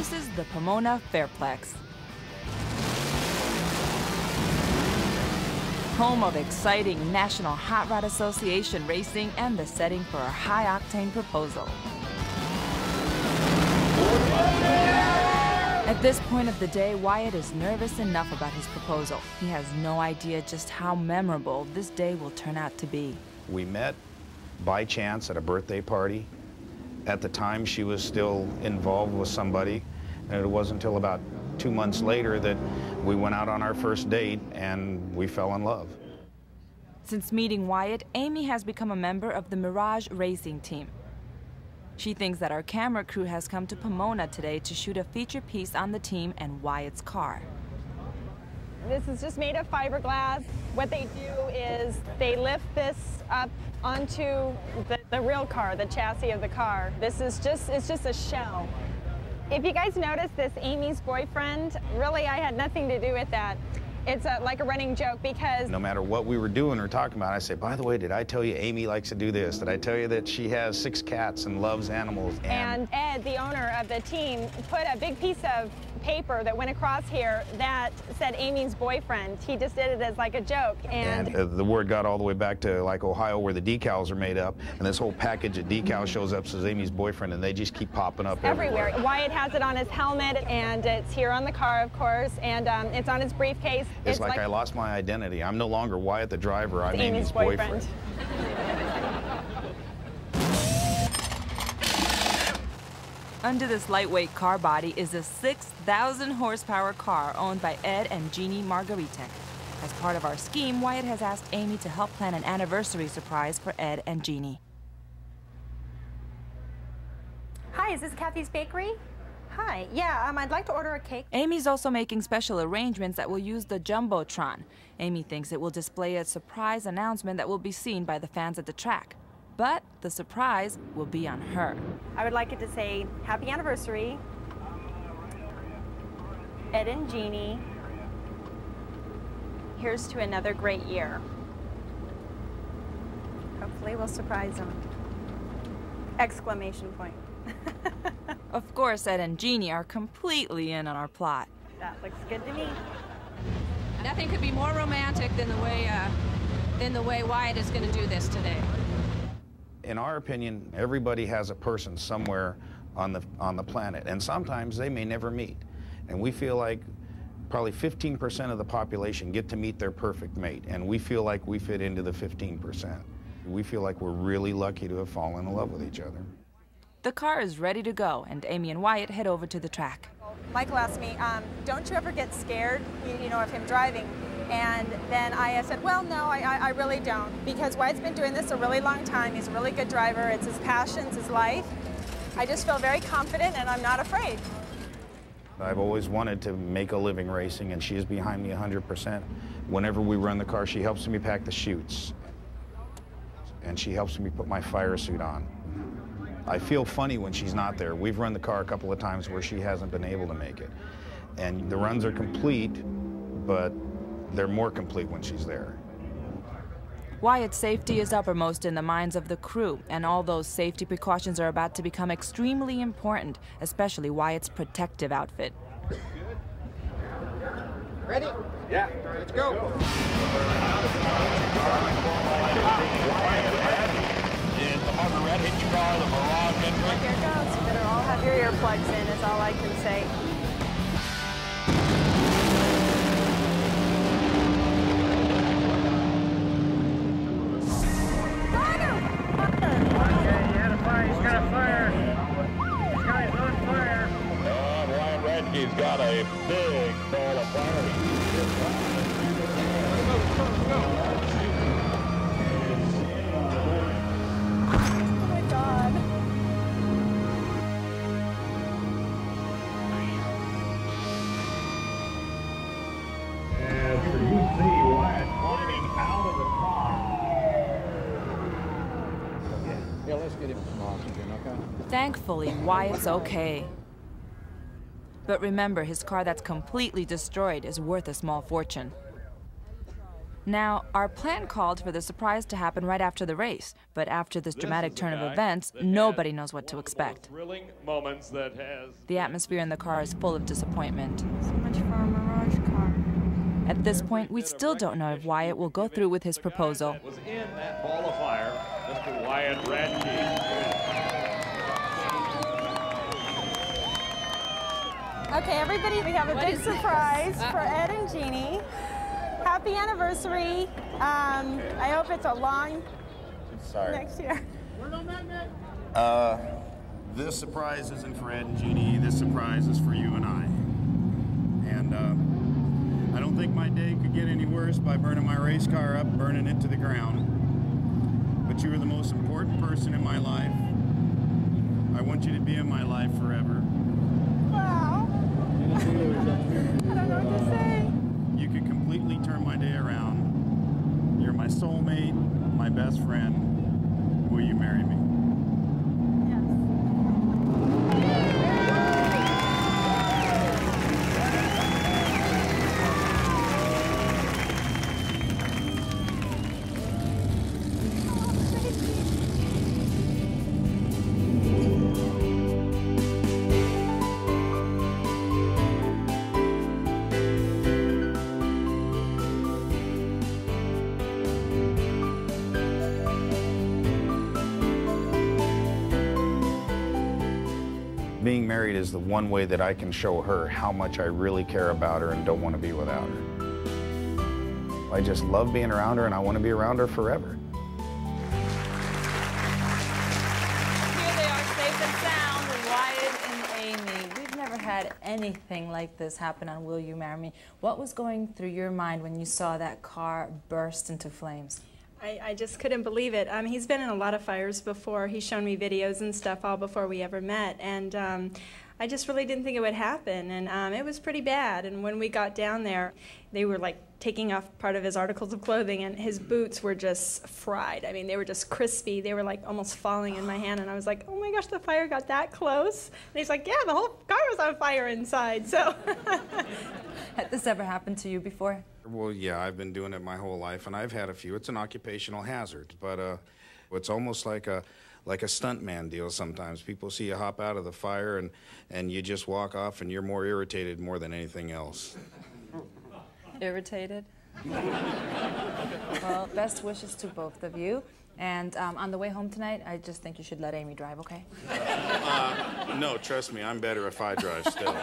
This is the Pomona Fairplex, home of exciting National Hot Rod Association racing and the setting for a high-octane proposal. At this point of the day, Wyatt is nervous enough about his proposal. He has no idea just how memorable this day will turn out to be. We met by chance at a birthday party. At the time, she was still involved with somebody, and it wasn't until about 2 months later that we went out on our first date and we fell in love. Since meeting Wyatt, Amy has become a member of the Mirage racing team. She thinks that our camera crew has come to Pomona today to shoot a feature piece on the team and Wyatt's car. This is just made of fiberglass. What they do is they lift this up onto the real car, the chassis of the car. It's just a shell. If you guys notice this, Amy's boyfriend, really I had nothing to do with that. It's like a running joke because no matter what we were doing or talking about, I say, by the way, did I tell you Amy likes to do this? Did I tell you that she has 6 cats and loves animals? And Ed, the owner of the team, put a big piece of paper that went across here that said Amy's boyfriend. He just did it as like a joke. And the word got all the way back to like Ohio where the decals are made up, and this whole package of decals shows up says Amy's boyfriend, and they just keep popping up everywhere. Wyatt has it on his helmet, and it's here on the car, of course, and it's on his briefcase. It's like I lost my identity. I'm no longer Wyatt the driver, I'm Amy's boyfriend. Under this lightweight car body is a 6,000 horsepower car owned by Ed and Jeannie Margaritek. As part of our scheme, Wyatt has asked Amy to help plan an anniversary surprise for Ed and Jeannie. Hi, is this Kathy's Bakery? Hi, yeah, I'd like to order a cake. Amy's also making special arrangements that will use the Jumbotron. Amy thinks it will display a surprise announcement that will be seen by the fans at the track. But the surprise will be on her. I would like it to say, happy anniversary, Ed and Jeannie. Here's to another great year. Hopefully we'll surprise them. Exclamation point. Of course, Ed and Jeannie are completely in on our plot. That looks good to me. Nothing could be more romantic than the way Wyatt is going to do this today. In our opinion, everybody has a person somewhere on the planet, and sometimes they may never meet. And we feel like probably 15% of the population get to meet their perfect mate, and we feel like we fit into the 15%. We feel like we're really lucky to have fallen in love with each other. The car is ready to go, and Amy and Wyatt head over to the track. Michael asked me, don't you ever get scared, you know, of him driving? And then I said, well, no, I really don't, because Wyatt's been doing this a really long time. He's a really good driver. It's his passion, it's his life. I just feel very confident, and I'm not afraid. I've always wanted to make a living racing, and she is behind me 100%. Whenever we run the car, she helps me pack the chutes, and she helps me put my fire suit on. I feel funny when she's not there. We've run the car a couple of times where she hasn't been able to make it. And the runs are complete, but they're more complete when she's there. Wyatt's safety is uppermost in the minds of the crew, and all those safety precautions are about to become extremely important, especially Wyatt's protective outfit. Ready? Yeah, let's go. Is the Harbor Red hit your car, the Mirage Well, here it goes. You better all have your earplugs in, is all I can say. He's got a big ball of fire. Oh my God. As you see Wyatt climbing out of the car. Yeah, let's get him some oxygen, okay? Thankfully, Wyatt's okay. But remember, his car that's completely destroyed is worth a small fortune. Now, our plan called for the surprise to happen right after the race, but after this dramatic turn of events, nobody knows what to expect. Thrilling moments that has. The atmosphere in the car is full of disappointment. So much for a Mirage car. At this point, we still don't know if Wyatt will go through with his proposal. Was in that ball of fire, Mr. Wyatt Radke. Okay, everybody, we have a big surprise for Ed and Jeannie. Happy anniversary. I hope it's a long next year. This surprise isn't for Ed and Jeannie. This surprise is for you and I. And I don't think my day could get any worse by burning my race car up, burning it to the ground. But you are the most important person in my life. I want you to be in my life forever. Wow. I don't know what to say. You could completely turn my day around. You're my soulmate, my best friend. Will you marry me? Being married is the one way that I can show her how much I really care about her and don't want to be without her. I just love being around her and I want to be around her forever. Here they are, safe and sound, Wyatt and Amy. We've never had anything like this happen on Will You Marry Me? What was going through your mind when you saw that car burst into flames? I just couldn't believe it. He's been in a lot of fires before. He's shown me videos and stuff all before we ever met. And I just really didn't think it would happen. And it was pretty bad. And when we got down there, they were like taking off part of his articles of clothing, and his boots were just fried. I mean, they were just crispy. They were like almost falling in my hand. And I was like, oh my gosh, the fire got that close. And he's like, yeah, the whole car was on fire inside. So. Had this ever happened to you before? Well, yeah, I've been doing it my whole life, and I've had a few. It's an occupational hazard, but it's almost like a stuntman deal sometimes. People see you hop out of the fire, and you just walk off, and you're more irritated more than anything else. Irritated? Well, best wishes to both of you. And on the way home tonight, I just think you should let Amy drive, okay? No, trust me, I'm better if I drive still.